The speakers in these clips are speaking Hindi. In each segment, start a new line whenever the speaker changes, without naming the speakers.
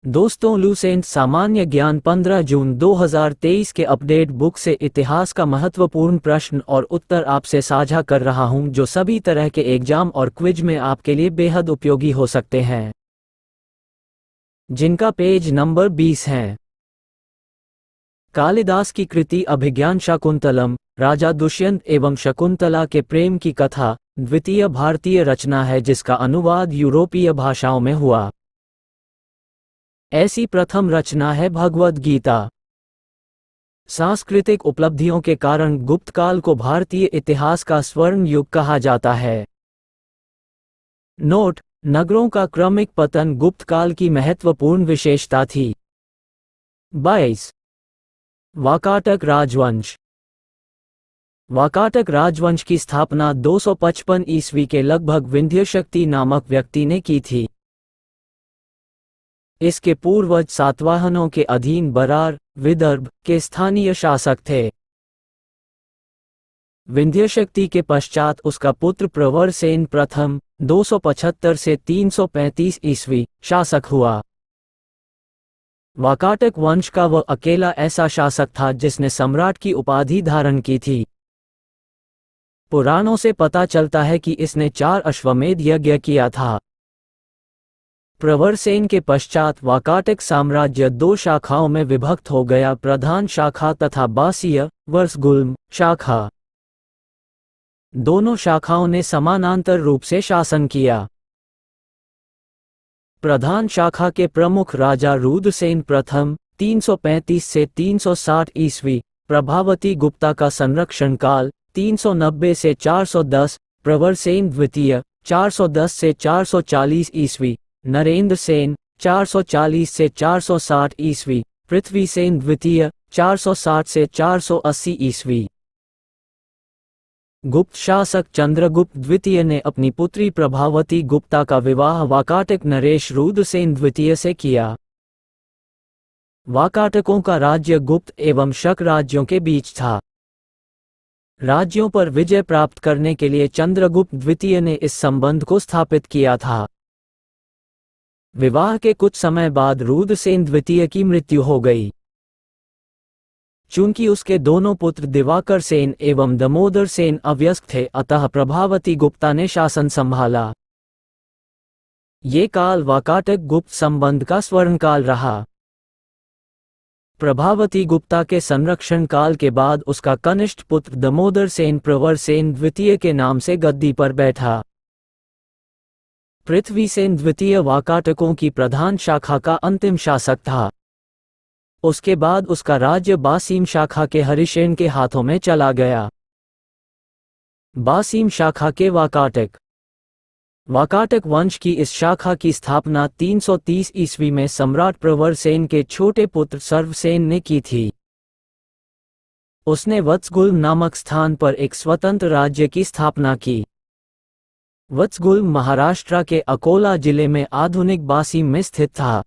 दोस्तों, लूसेंट सामान्य ज्ञान 15 जून 2023 के अपडेट बुक से इतिहास का महत्वपूर्ण प्रश्न और उत्तर आपसे साझा कर रहा हूं, जो सभी तरह के एग्जाम और क्विज में आपके लिए बेहद उपयोगी हो सकते हैं। जिनका पेज नंबर 20 है। कालिदास की कृति अभिज्ञान शाकुंतलम, राजा दुष्यंत एवं शकुंतला के प्रेम की कथा, द्वितीय भारतीय रचना है जिसका अनुवाद यूरोपीय भाषाओं में हुआ। ऐसी प्रथम रचना है भगवद गीता। सांस्कृतिक उपलब्धियों के कारण गुप्त काल को भारतीय इतिहास का स्वर्ण युग कहा जाता है। नोट: नगरों का क्रमिक पतन गुप्त काल की महत्वपूर्ण विशेषता थी। 22। वाकाटक राजवंश। वाकाटक राजवंश की स्थापना 255 ईस्वी के लगभग विंध्यशक्ति नामक व्यक्ति ने की थी। इसके पूर्वज सातवाहनों के अधीन बरार, विदर्भ के स्थानीय शासक थे। विंध्यशक्ति के पश्चात उसका पुत्र प्रवरसेन प्रथम 275 से 335 ईस्वी शासक हुआ। वाकाटक वंश का वह अकेला ऐसा शासक था जिसने सम्राट की उपाधि धारण की थी। पुराणों से पता चलता है कि इसने 4 अश्वमेध यज्ञ किया था। प्रवरसेन के पश्चात वाकाटक साम्राज्य 2 शाखाओं में विभक्त हो गया: प्रधान शाखा तथा बासीय वर्षगुल्म शाखा। दोनों शाखाओं ने समानांतर रूप से शासन किया। प्रधान शाखा के प्रमुख राजा रुद्रसेन प्रथम 335 से 360 ईस्वी, प्रभावती गुप्ता का संरक्षण काल 390 से 410, प्रवरसेन द्वितीय 410 से 440 ईस्वी, नरेंद्र सेन 440 से 460 ईस्वी, पृथ्वीसेन द्वितीय 460 से 480 ईस्वी। गुप्त शासक चंद्रगुप्त द्वितीय ने अपनी पुत्री प्रभावती गुप्ता का विवाह वाकाटक नरेश रुद्रसेन द्वितीय से किया। वाकाटकों का राज्य गुप्त एवं शक राज्यों के बीच था। राज्यों पर विजय प्राप्त करने के लिए चंद्रगुप्त द्वितीय ने इस संबंध को स्थापित किया था। विवाह के कुछ समय बाद रुद्रसेन द्वितीय की मृत्यु हो गई। चूंकि उसके दोनों पुत्र दिवाकर सेन एवं दामोदर सेन अवयस्क थे, अतः प्रभावती गुप्ता ने शासन संभाला। ये काल वाकाटक गुप्त संबंध का स्वर्णकाल रहा। प्रभावती गुप्ता के संरक्षण काल के बाद उसका कनिष्ठ पुत्र दामोदर सेन प्रवरसेन द्वितीय के नाम से गद्दी पर बैठा। पृथ्वीसेन द्वितीय वाकाटकों की प्रधान शाखा का अंतिम शासक था। उसके बाद उसका राज्य बासीम शाखा के हरिसेन के हाथों में चला गया। बासीम शाखा के वाकाटक वंश की इस शाखा की स्थापना 330 ईस्वी में सम्राट प्रवरसेन के छोटे पुत्र सर्वसेन ने की थी। उसने वत्सगुल्म नामक स्थान पर एक स्वतंत्र राज्य की स्थापना की। वत्सगुल्म महाराष्ट्र के अकोला जिले में आधुनिक बासीम में स्थित था।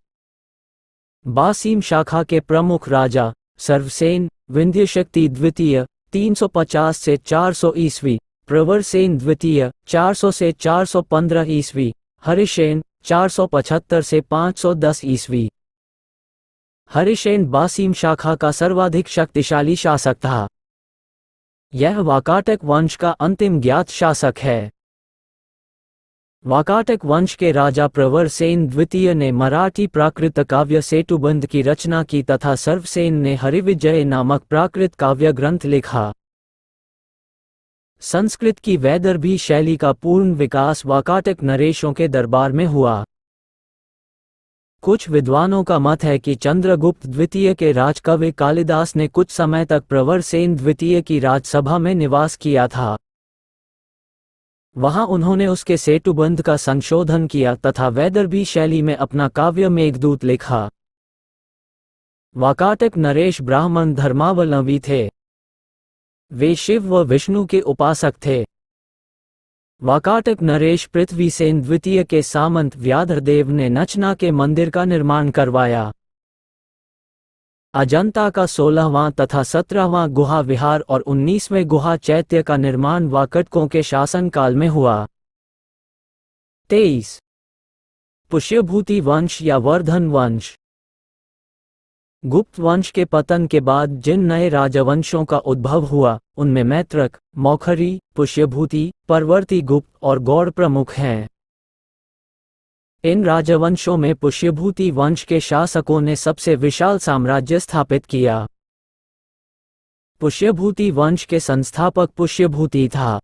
बासीम शाखा के प्रमुख राजा सर्वसेन, विंध्यशक्ति द्वितीय 350 से 400 ईस्वी, प्रवरसेन द्वितीय 400 से 415 ईस्वी, हरिसेन 475 से 510 ईस्वी। हरिसेन बासीम शाखा का सर्वाधिक शक्तिशाली शासक था। यह वाकाटक वंश का अंतिम ज्ञात शासक है। वाकाटक वंश के राजा प्रवरसेन द्वितीय ने मराठी प्राकृत काव्य सेतुबंध की रचना की तथा सर्वसेन ने हरिविजय नामक प्राकृत काव्य ग्रंथ लिखा। संस्कृत की वैदर्भी शैली का पूर्ण विकास वाकाटक नरेशों के दरबार में हुआ। कुछ विद्वानों का मत है कि चंद्रगुप्त द्वितीय के राजकवि कालिदास ने कुछ समय तक प्रवरसेन द्वितीय की राजसभा में निवास किया था। वहां उन्होंने उसके सेतुबंध का संशोधन किया तथा वैदर्भी शैली में अपना काव्य मेघदूत लिखा। वाकाटक नरेश ब्राह्मण धर्मावलंबी थे। वे शिव व विष्णु के उपासक थे। वाकाटक नरेश पृथ्वीसेन द्वितीय के सामंत व्याधरदेव ने नचना के मंदिर का निर्माण करवाया। अजंता का 16वां तथा 17वां गुहा विहार और 19वें गुहा चैत्य का निर्माण वाकाटकों के शासनकाल में हुआ। 23। पुष्यभूति वंश या वर्धन वंश। गुप्त वंश के पतन के बाद जिन नए राजवंशों का उद्भव हुआ उनमें मैत्रक, मौखरी, पुष्यभूति, परवर्ती गुप्त और गौड़ प्रमुख हैं। इन राजवंशों में पुष्यभूति वंश के शासकों ने सबसे विशाल साम्राज्य स्थापित किया। पुष्यभूति वंश के संस्थापक पुष्यभूति था।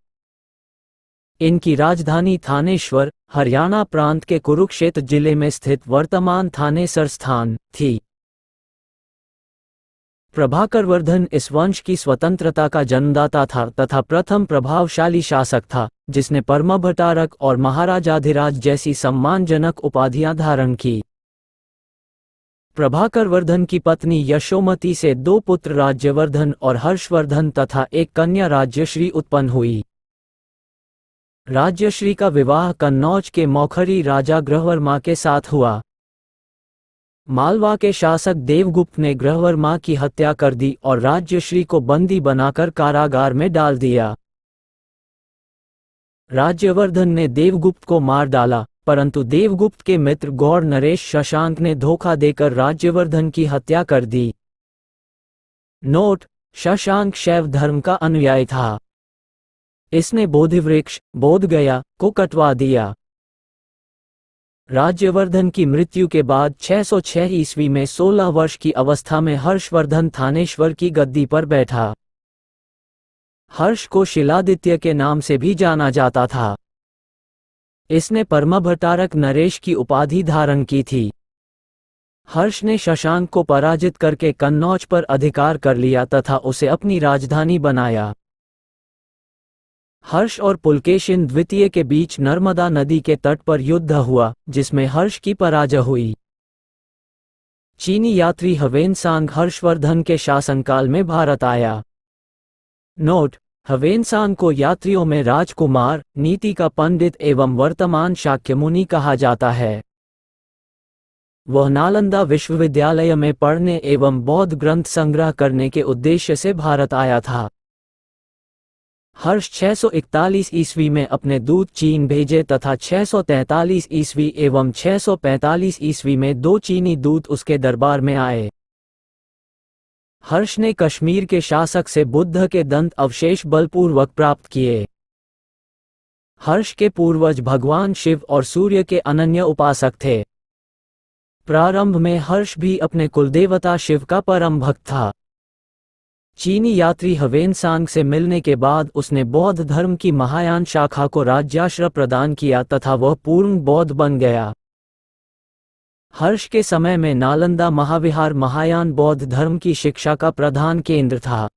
इनकी राजधानी थानेश्वर, हरियाणा प्रांत के कुरुक्षेत्र जिले में स्थित वर्तमान थानेसर स्थान थी। प्रभाकरवर्धन इस वंश की स्वतंत्रता का जन्मदाता था तथा प्रथम प्रभावशाली शासक था जिसने परमभट्टारक और महाराजाधिराज जैसी सम्मानजनक उपाधियां धारण की। प्रभाकरवर्धन की पत्नी यशोमती से 2 पुत्र राज्यवर्धन और हर्षवर्धन तथा एक कन्या राज्यश्री उत्पन्न हुई। राज्यश्री का विवाह कन्नौज के मौखरी राजा ग्रहवर्मा के साथ हुआ। मालवा के शासक देवगुप्त ने ग्रहवर्मा की हत्या कर दी और राज्यश्री को बंदी बनाकर कारागार में डाल दिया। राज्यवर्धन ने देवगुप्त को मार डाला, परंतु देवगुप्त के मित्र गौड़ नरेश शशांक ने धोखा देकर राज्यवर्धन की हत्या कर दी। नोट: शशांक शैव धर्म का अनुयायी था। इसने बोधिवृक्ष बोधगया को कटवा दिया। राज्यवर्धन की मृत्यु के बाद 606 ईस्वी में 16 वर्ष की अवस्था में हर्षवर्धन थानेश्वर की गद्दी पर बैठा। हर्ष को शिलादित्य के नाम से भी जाना जाता था। इसने परमभट्टारक नरेश की उपाधि धारण की थी। हर्ष ने शशांक को पराजित करके कन्नौज पर अधिकार कर लिया तथा उसे अपनी राजधानी बनाया। हर्ष और पुलकेशिन द्वितीय के बीच नर्मदा नदी के तट पर युद्ध हुआ जिसमें हर्ष की पराजय हुई। चीनी यात्री ह्वेनसांग हर्षवर्धन के शासनकाल में भारत आया। नोट: ह्वेनसांग को यात्रियों में राजकुमार, नीति का पंडित एवं वर्तमान शाक्यमुनि कहा जाता है। वह नालंदा विश्वविद्यालय में पढ़ने एवं बौद्ध ग्रंथ संग्रह करने के उद्देश्य से भारत आया था। हर्ष 641 ईस्वी में अपने दूत चीन भेजे तथा 643 ईस्वी एवं 645 ईस्वी में 2 चीनी दूत उसके दरबार में आए। हर्ष ने कश्मीर के शासक से बुद्ध के दंत अवशेष बलपूर्वक प्राप्त किए। हर्ष के पूर्वज भगवान शिव और सूर्य के अनन्य उपासक थे। प्रारंभ में हर्ष भी अपने कुलदेवता शिव का परम भक्त था। चीनी यात्री ह्वेनसांग से मिलने के बाद उसने बौद्ध धर्म की महायान शाखा को राज्याश्रय प्रदान किया तथा वह पूर्ण बौद्ध बन गया। हर्ष के समय में नालंदा महाविहार महायान बौद्ध धर्म की शिक्षा का प्रधान केंद्र था।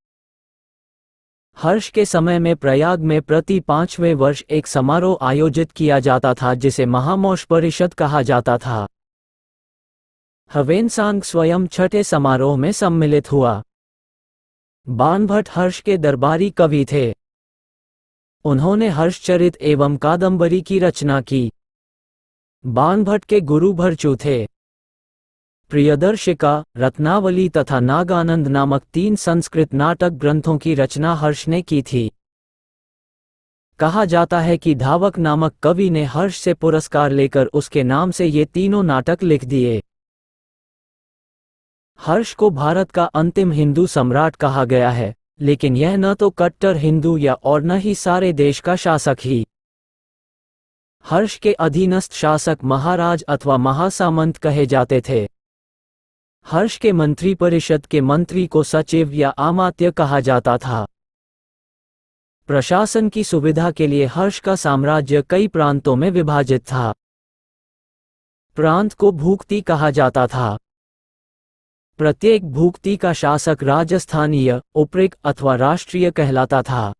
हर्ष के समय में प्रयाग में प्रति 5वें वर्ष एक समारोह आयोजित किया जाता था जिसे महामौश परिषद कहा जाता था। ह्वेनसांग स्वयं छठे समारोह में सम्मिलित हुआ। बाणभट्ट हर्ष के दरबारी कवि थे। उन्होंने हर्षचरित एवं कादंबरी की रचना की। बाणभट्ट के गुरु भरचू थे। प्रियदर्शिका, रत्नावली तथा नागानंद नामक 3 संस्कृत नाटक ग्रंथों की रचना हर्ष ने की थी। कहा जाता है कि धावक नामक कवि ने हर्ष से पुरस्कार लेकर उसके नाम से ये तीनों नाटक लिख दिए। हर्ष को भारत का अंतिम हिंदू सम्राट कहा गया है, लेकिन यह न तो कट्टर हिंदू या और न ही सारे देश का शासक ही। हर्ष के अधीनस्थ शासक महाराज अथवा महासामंत कहे जाते थे। हर्ष के मंत्री परिषद के मंत्री को सचिव या अमात्य कहा जाता था। प्रशासन की सुविधा के लिए हर्ष का साम्राज्य कई प्रांतों में विभाजित था। प्रांत को भूक्ति कहा जाता था। प्रत्येक भूक्ति का शासक राजस्थानीय, उपरिक अथवा राष्ट्रीय कहलाता था।